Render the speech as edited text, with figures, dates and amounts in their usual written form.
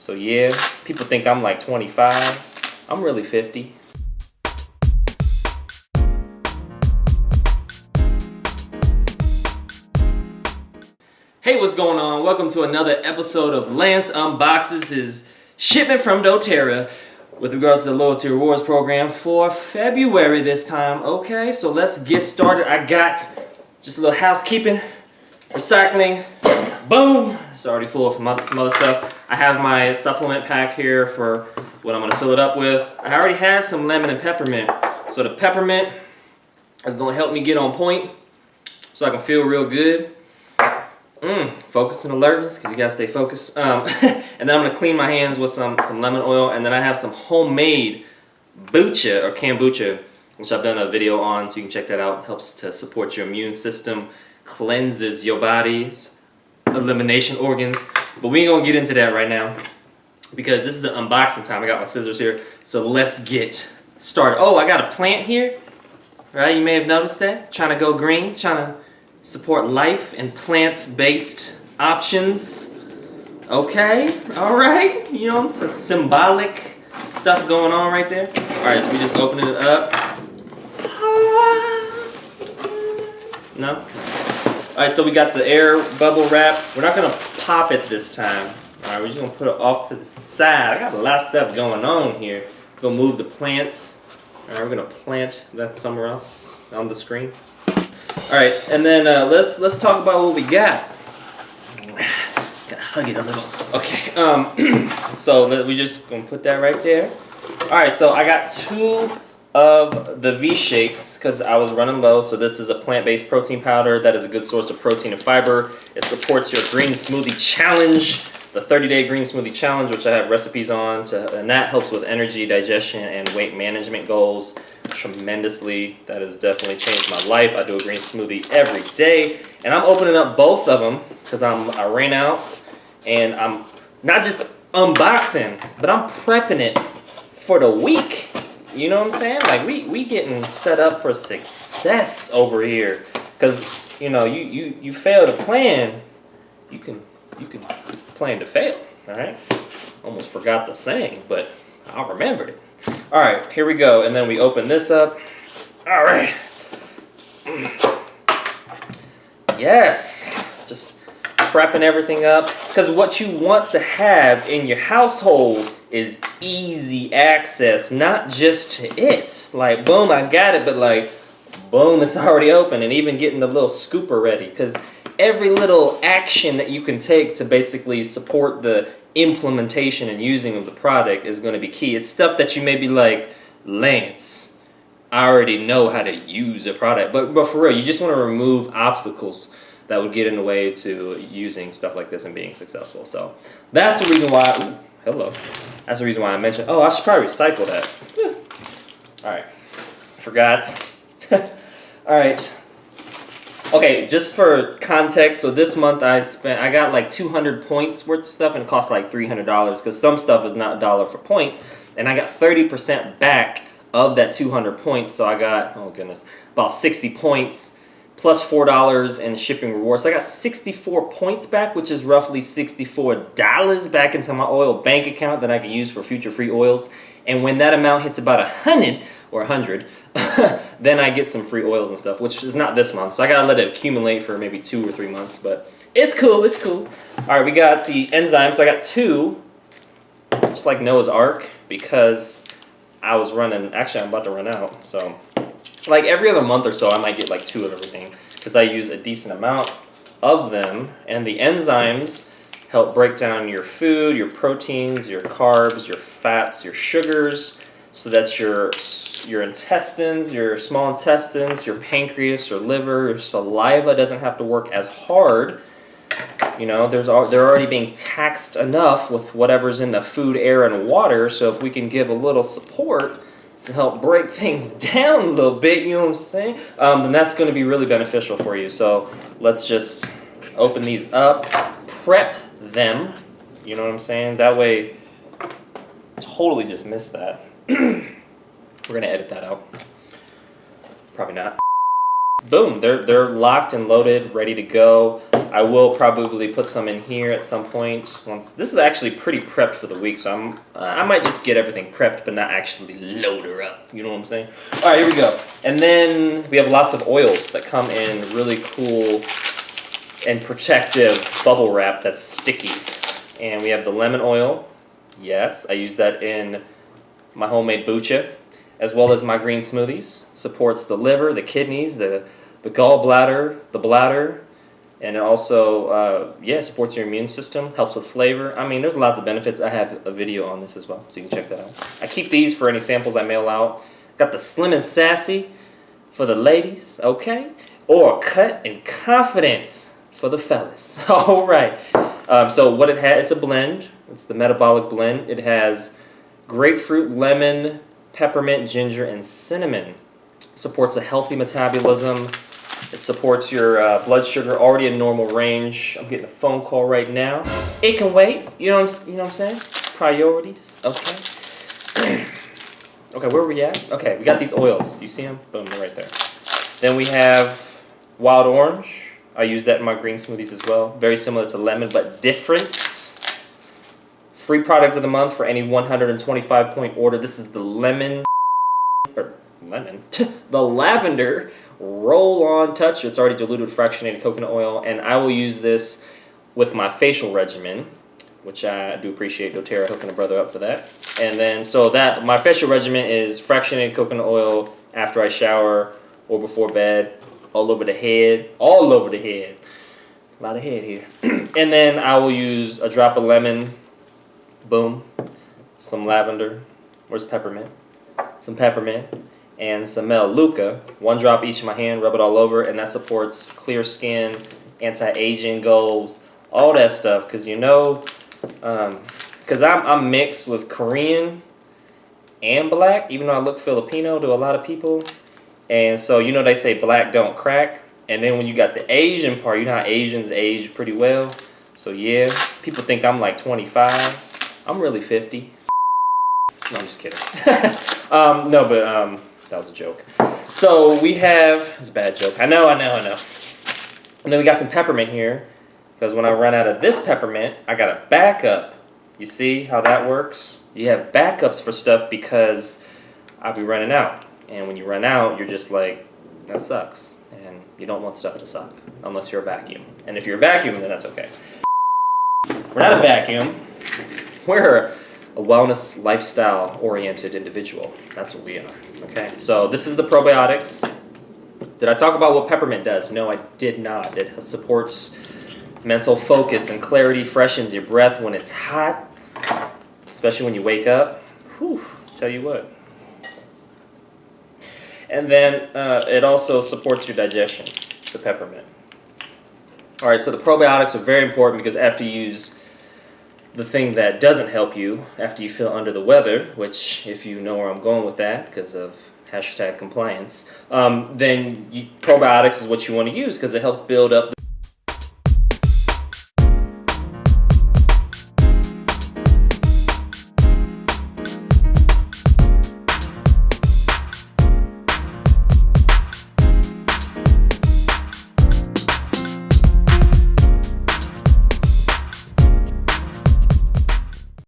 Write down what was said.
So yeah, people think I'm like 25. I'm really 50. Hey, what's going on? Welcome to another episode of Lance Unboxes, his shipment from doTERRA with regards to the loyalty rewards program for February this time. Okay, so let's get started. I got just a little housekeeping, recycling, boom. It's already full of some other stuff. I have my supplement pack here for what I'm gonna fill it up with. I already have some lemon and peppermint. So the peppermint is gonna help me get on point so I can feel real good. Focus and alertness, because you gotta stay focused. And then I'm gonna clean my hands with some lemon oil, and then I have some homemade bucha or kombucha, which I've done a video on, so you can check that out. It helps to support your immune system, cleanses your body's elimination organs. But we ain't gonna get into that right now because this is an unboxing time. I got my scissors here, so let's get started. Oh, I got a plant here, right? You may have noticed that. Trying to go green, trying to support life and plant-based options. Okay, all right. You know, some symbolic stuff going on right there. All right, so we just opening it up. No? All right, so we got the air bubble wrap. We're not gonna pop it this time. All right, we're just gonna put it off to the side. I got a lot of stuff going on here. We're gonna move the plant. All right, we're gonna plant that somewhere else on the screen. All right, and then let's talk about what we got. Gotta hug it a little. Okay, so we just gonna put that right there. All right, so I got two of the V-Shakes because I was running low. So this is a plant-based protein powder that is a good source of protein and fiber. It supports your green smoothie challenge, the 30-day green smoothie challenge, which I have recipes on, and that helps with energy, digestion, and weight management goals tremendously. That has definitely changed my life. I do a green smoothie every day, and I'm opening up both of them because I ran out, and I'm not just unboxing, but I'm prepping it for the week. You know what I'm saying? Like we getting set up for success over here, because you know you fail to plan, you can plan to fail. All right. Almost forgot the saying, but I'll remember it. All right, here we go, and then we open this up. All right. Yes, just prepping everything up, because what you want to have in your household is easy access, not just to it. Like, boom, I got it, but like, boom, it's already open, and even getting the little scooper ready, because every little action that you can take to basically support the implementation and using of the product is going to be key. It's stuff that you may be like, Lance, I already know how to use a product, but for real, you just want to remove obstacles that would get in the way to using stuff like this and being successful. So that's the reason why. Ooh, hello. That's the reason why I mentioned. Oh, I should probably recycle that. All right, forgot. All right. Okay, just for context, so this month I got like 200 points worth of stuff, and it costs like $300 because some stuff is not $1 for point, and I got 30% back of that 200 points, so I got, oh goodness, about 60 points plus $4 in shipping rewards. So I got 64 points back, which is roughly $64 back into my oil bank account that I can use for future free oils, and when that amount hits about 100, then I get some free oils and stuff, which is not this month. So I gotta let it accumulate for maybe 2 or 3 months, but it's cool, it's cool. All right, we got the enzymes. So I got two, just like Noah's Ark, because I was running, actually I'm about to run out. So like every other month or so, I might get like 2 of everything because I use a decent amount of them. And the enzymes help break down your food, your proteins, your carbs, your fats, your sugars, so that your intestines, your small intestines, your pancreas, your liver, your saliva doesn't have to work as hard. You know, they're already being taxed enough with whatever's in the food, air, and water. So if we can give a little support to help break things down a little bit, you know what I'm saying? Then that's going to be really beneficial for you. So let's just open these up, prep them. You know what I'm saying? That way, totally just missed that. We're gonna edit that out. Probably not. Boom, they're locked and loaded, ready to go. I will probably put some in here at some point. Once this is actually pretty prepped for the week, so I might just get everything prepped, but not actually load her up. You know what I'm saying? All right, here we go. And then we have lots of oils that come in really cool and protective bubble wrap that's sticky. And we have the lemon oil. Yes, I use that in my homemade bucha, as well as my green smoothies. Supports the liver, the kidneys, the gallbladder, the bladder, and it also, supports your immune system, helps with flavor. I mean, there's lots of benefits. I have a video on this as well, so you can check that out. I keep these for any samples I mail out. Got the Slim and Sassy for the ladies, okay? Or Cut and Confident for the fellas. All right. So what it has, it's a blend. It's the metabolic blend. It has grapefruit, lemon, peppermint, ginger, and cinnamon. Supports a healthy metabolism. It supports your blood sugar already in normal range. I'm getting a phone call right now. It can wait. You know what I'm saying? Priorities. Okay. Okay, where are we at? Okay, we got these oils. You see them? Boom, they're right there. Then we have wild orange. I use that in my green smoothies as well. Very similar to lemon, but different. Free product of the month for any 125-point order. This is the the Lavender Roll-On Touch. It's already diluted with fractionated coconut oil, and I will use this with my facial regimen, which I do appreciate doTERRA hooking a brother up for that. And then, so that my facial regimen is fractionated coconut oil after I shower or before bed, all over the head, all over the head. A lot of head here. And then I will use a drop of lemon. Boom. Some lavender. Where's peppermint? Some peppermint. And some melaleuca. 1 drop each in my hand. Rub it all over. And that supports clear skin, anti-aging goals, all that stuff. Because you know, because I'm mixed with Korean and black, even though I look Filipino to a lot of people. And so, you know, they say black don't crack. And then when you got the Asian part, you know how Asians age pretty well. So yeah, people think I'm like 25. I'm really 50. No, I'm just kidding. That was a joke. So we have, it's a bad joke. I know. And then we got some peppermint here, because when I run out of this peppermint, I got a backup. You see how that works? You have backups for stuff because I'll be running out. And when you run out, you're just like, that sucks. And you don't want stuff to suck, unless you're a vacuum. And if you're a vacuum, then that's okay. We're not a vacuum. We're a wellness, lifestyle-oriented individual. That's what we are, okay? So this is the probiotics. Did I talk about what peppermint does? No, I did not. It supports mental focus and clarity, freshens your breath when it's hot, especially when you wake up. Whew, tell you what. And then it also supports your digestion, the peppermint. All right, so the probiotics are very important because after you use the thing that doesn't help you, after you feel under the weather, which if you know where I'm going with that because of #compliance, then probiotics is what you want to use because it helps build up